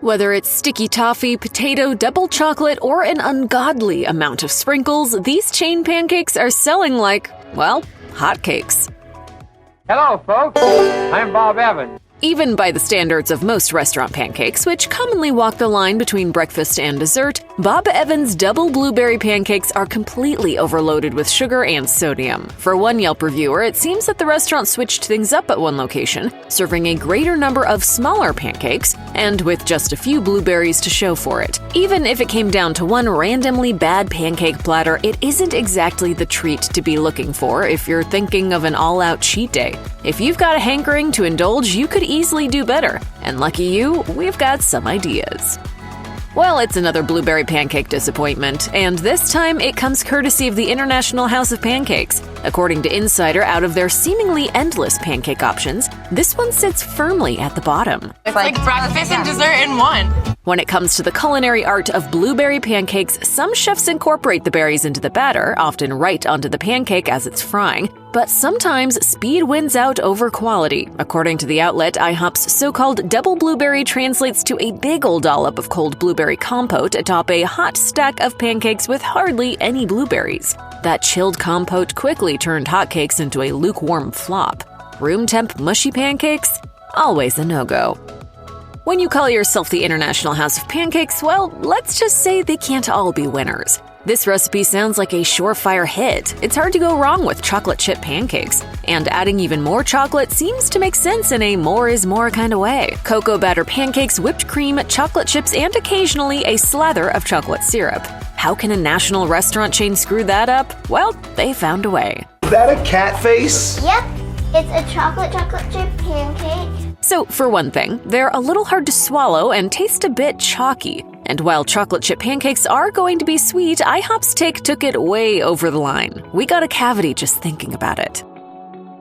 Whether it's sticky toffee, potato, double chocolate, or an ungodly amount of sprinkles, these chain pancakes are selling like, well, hotcakes. Hello, folks. I'm Bob Evans. Even by the standards of most restaurant pancakes, which commonly walk the line between breakfast and dessert, Bob Evans' double blueberry pancakes are completely overloaded with sugar and sodium. For one Yelp reviewer, it seems that the restaurant switched things up at one location, serving a greater number of smaller pancakes, and with just a few blueberries to show for it. Even if it came down to one randomly bad pancake platter, it isn't exactly the treat to be looking for if you're thinking of an all-out cheat day. If you've got a hankering to indulge, you could easily do better. And lucky you, we've got some ideas. Well, it's another blueberry pancake disappointment, and this time it comes courtesy of the International House of Pancakes. According to Insider, out of their seemingly endless pancake options, this one sits firmly at the bottom. It's like breakfast and dessert in one. When it comes to the culinary art of blueberry pancakes, some chefs incorporate the berries into the batter, often right onto the pancake as it's frying. But sometimes speed wins out over quality. According to the outlet, IHOP's so-called double blueberry translates to a big old dollop of cold blueberry compote atop a hot stack of pancakes with hardly any blueberries. That chilled compote quickly turned hotcakes into a lukewarm flop. Room temp mushy pancakes? Always a no-go. When you call yourself the International House of Pancakes, well, let's just say they can't all be winners. This recipe sounds like a surefire hit. It's hard to go wrong with chocolate chip pancakes. And adding even more chocolate seems to make sense in a more is more kind of way. Cocoa batter pancakes, whipped cream, chocolate chips, and occasionally a slather of chocolate syrup. How can a national restaurant chain screw that up? Well, they found a way. Is that a cat face? Yep, it's a chocolate chip pancake. So, for one thing, they're a little hard to swallow and taste a bit chalky. And while chocolate chip pancakes are going to be sweet, IHOP's take took it way over the line. We got a cavity just thinking about it.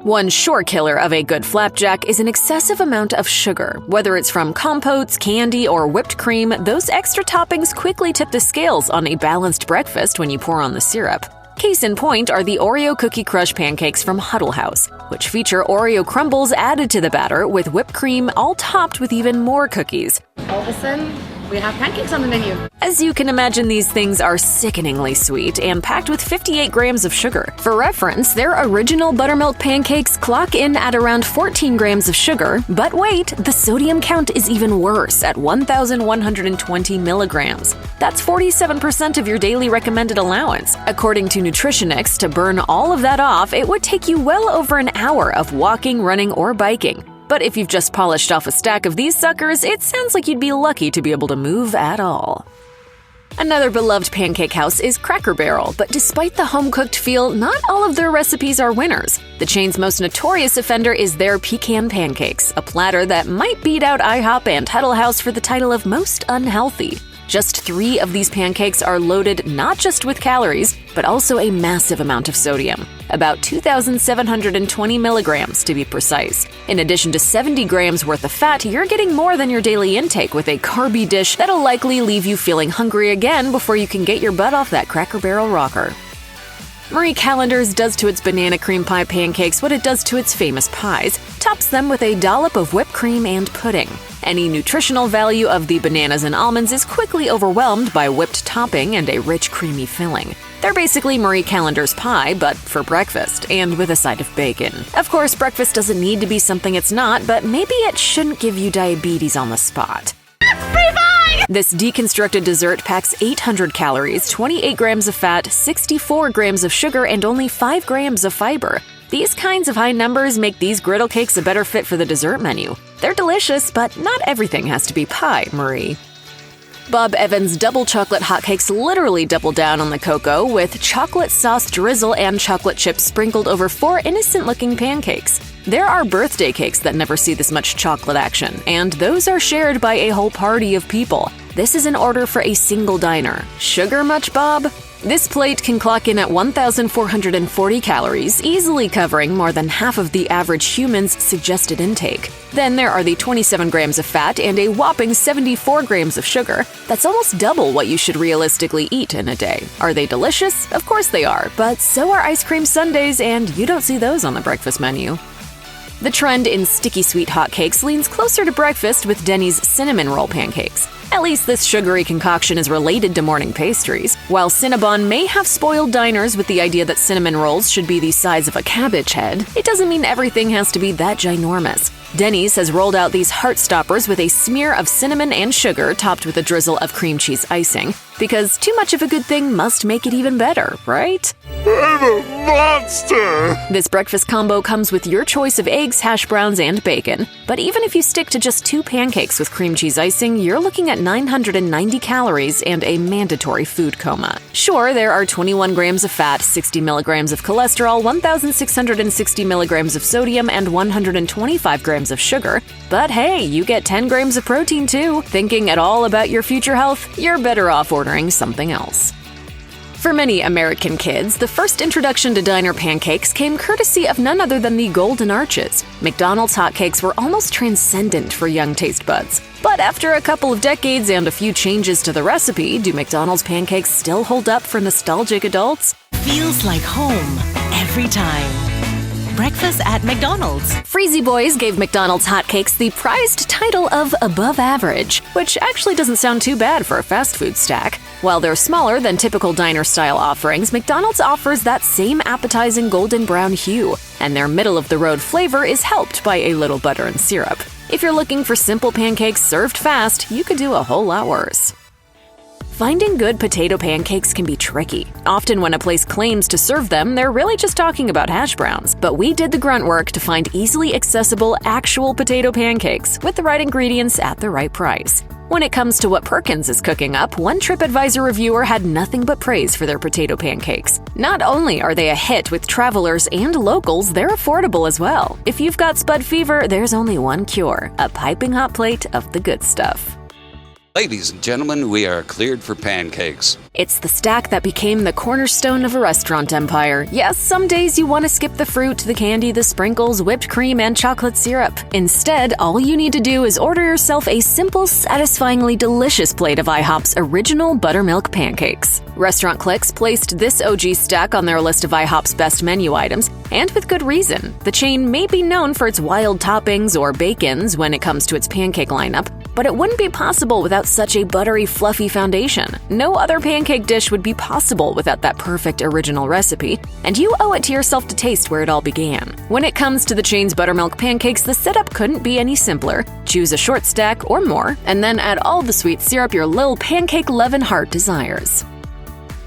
One sure killer of a good flapjack is an excessive amount of sugar. Whether it's from compotes, candy, or whipped cream, those extra toppings quickly tip the scales on a balanced breakfast when you pour on the syrup. Case in point are the Oreo Cookie Crush pancakes from Huddle House, which feature Oreo crumbles added to the batter with whipped cream all topped with even more cookies. All of a sudden, we have pancakes on the menu. As you can imagine, these things are sickeningly sweet and packed with 58 grams of sugar. For reference, their original buttermilk pancakes clock in at around 14 grams of sugar, but wait, the sodium count is even worse at 1,120 milligrams. That's 47% of your daily recommended allowance. According to Nutritionics, to burn all of that off, it would take you well over an hour of walking, running, or biking. But if you've just polished off a stack of these suckers, it sounds like you'd be lucky to be able to move at all. Another beloved pancake house is Cracker Barrel, but despite the home-cooked feel, not all of their recipes are winners. The chain's most notorious offender is their Pecan pancakes, a platter that might beat out IHOP and Huddle House for the title of most unhealthy. Just 3 of these pancakes are loaded not just with calories, but also a massive amount of sodium, about 2,720 milligrams to be precise. In addition to 70 grams worth of fat, you're getting more than your daily intake with a carby dish that'll likely leave you feeling hungry again before you can get your butt off that Cracker Barrel rocker. Marie Callender's does to its banana cream pie pancakes what it does to its famous pies, tops them with a dollop of whipped cream and pudding. Any nutritional value of the bananas and almonds is quickly overwhelmed by whipped topping and a rich, creamy filling. They're basically Marie Callender's pie, but for breakfast, and with a side of bacon. Of course, breakfast doesn't need to be something it's not, but maybe it shouldn't give you diabetes on the spot. This deconstructed dessert packs 800 calories, 28 grams of fat, 64 grams of sugar, and only 5 grams of fiber. These kinds of high numbers make these griddle cakes a better fit for the dessert menu. They're delicious, but not everything has to be pie, Marie. Bob Evans' double chocolate hotcakes literally double down on the cocoa with chocolate sauce drizzle and chocolate chips sprinkled over 4 innocent-looking pancakes. There are birthday cakes that never see this much chocolate action, and those are shared by a whole party of people. This is an order for a single diner. Sugar much, Bob? This plate can clock in at 1,440 calories, easily covering more than half of the average human's suggested intake. Then there are the 27 grams of fat and a whopping 74 grams of sugar. That's almost double what you should realistically eat in a day. Are they delicious? Of course they are, but so are ice cream sundaes, and you don't see those on the breakfast menu. The trend in sticky sweet hotcakes leans closer to breakfast with Denny's cinnamon roll pancakes. At least this sugary concoction is related to morning pastries. While Cinnabon may have spoiled diners with the idea that cinnamon rolls should be the size of a cabbage head, it doesn't mean everything has to be that ginormous. Denny's has rolled out these heart stoppers with a smear of cinnamon and sugar topped with a drizzle of cream cheese icing, because too much of a good thing must make it even better, right? I'm a monster! This breakfast combo comes with your choice of eggs, hash browns, and bacon. But even if you stick to just 2 pancakes with cream cheese icing, you're looking at 990 calories and a mandatory food coma. Sure, there are 21 grams of fat, 60 milligrams of cholesterol, 1,660 milligrams of sodium, and 125 grams of sugar. But hey, you get 10 grams of protein too. Thinking at all about your future health? You're better off ordering something else. For many American kids, the first introduction to diner pancakes came courtesy of none other than the Golden Arches. McDonald's hotcakes were almost transcendent for young taste buds. But after a couple of decades and a few changes to the recipe, do McDonald's pancakes still hold up for nostalgic adults? Feels like home every time. Breakfast at McDonald's. Freezy Boys gave McDonald's hotcakes the prized title of above average, which actually doesn't sound too bad for a fast food stack. While they're smaller than typical diner-style offerings, McDonald's offers that same appetizing golden brown hue, and their middle-of-the-road flavor is helped by a little butter and syrup. If you're looking for simple pancakes served fast, you could do a whole lot worse. Finding good potato pancakes can be tricky. Often when a place claims to serve them, they're really just talking about hash browns. But we did the grunt work to find easily accessible, actual potato pancakes with the right ingredients at the right price. When it comes to what Perkins is cooking up, one TripAdvisor reviewer had nothing but praise for their potato pancakes. Not only are they a hit with travelers and locals, they're affordable as well. If you've got spud fever, there's only one cure: a piping hot plate of the good stuff. Ladies and gentlemen, we are cleared for pancakes. It's the stack that became the cornerstone of a restaurant empire. Yes, some days you want to skip the fruit, the candy, the sprinkles, whipped cream, and chocolate syrup. Instead, all you need to do is order yourself a simple, satisfyingly delicious plate of IHOP's original Buttermilk pancakes. Restaurant Clicks placed this OG stack on their list of IHOP's best menu items, and with good reason. The chain may be known for its wild toppings or bacons when it comes to its pancake lineup, but it wouldn't be possible without such a buttery, fluffy foundation. No other pancake dish would be possible without that perfect original recipe, and you owe it to yourself to taste where it all began. When it comes to the chain's Buttermilk pancakes, the setup couldn't be any simpler. Choose a short stack or more, and then add all the sweet syrup your lil pancake-lovin' heart desires.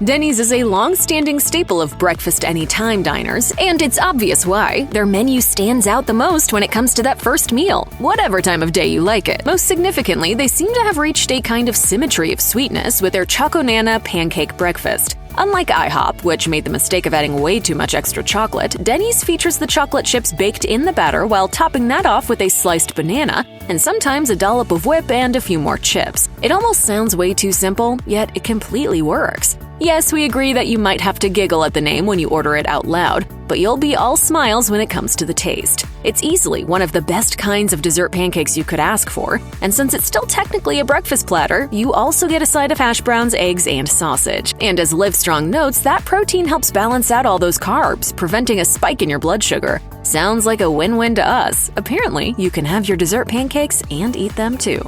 Denny's is a long-standing staple of breakfast anytime diners, and it's obvious why. Their menu stands out the most when it comes to that first meal, whatever time of day you like it. Most significantly, they seem to have reached a kind of symmetry of sweetness with their Choconana pancake breakfast. Unlike IHOP, which made the mistake of adding way too much extra chocolate, Denny's features the chocolate chips baked in the batter while topping that off with a sliced banana, and sometimes a dollop of whip and a few more chips. It almost sounds way too simple, yet it completely works. Yes, we agree that you might have to giggle at the name when you order it out loud, but you'll be all smiles when it comes to the taste. It's easily one of the best kinds of dessert pancakes you could ask for, and since it's still technically a breakfast platter, you also get a side of hash browns, eggs, and sausage. And as Livestrong notes, that protein helps balance out all those carbs, preventing a spike in your blood sugar. Sounds like a win-win to us. Apparently, you can have your dessert pancakes and eat them too.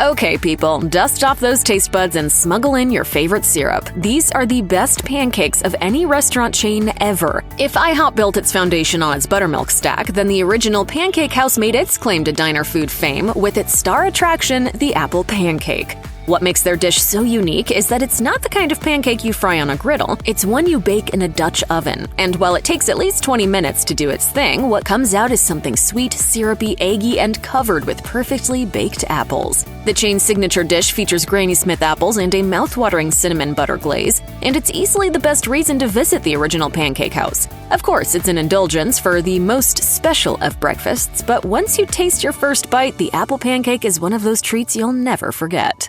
Okay, people, dust off those taste buds and smuggle in your favorite syrup. These are the best pancakes of any restaurant chain ever. If IHOP built its foundation on its buttermilk stack, then the original Pancake House made its claim to diner food fame with its star attraction, the apple pancake. What makes their dish so unique is that it's not the kind of pancake you fry on a griddle, it's one you bake in a Dutch oven. And while it takes at least 20 minutes to do its thing, what comes out is something sweet, syrupy, eggy, and covered with perfectly baked apples. The chain's signature dish features Granny Smith apples and a mouth-watering cinnamon butter glaze, and it's easily the best reason to visit the original Pancake House. Of course, it's an indulgence for the most special of breakfasts, but once you taste your first bite, the apple pancake is one of those treats you'll never forget.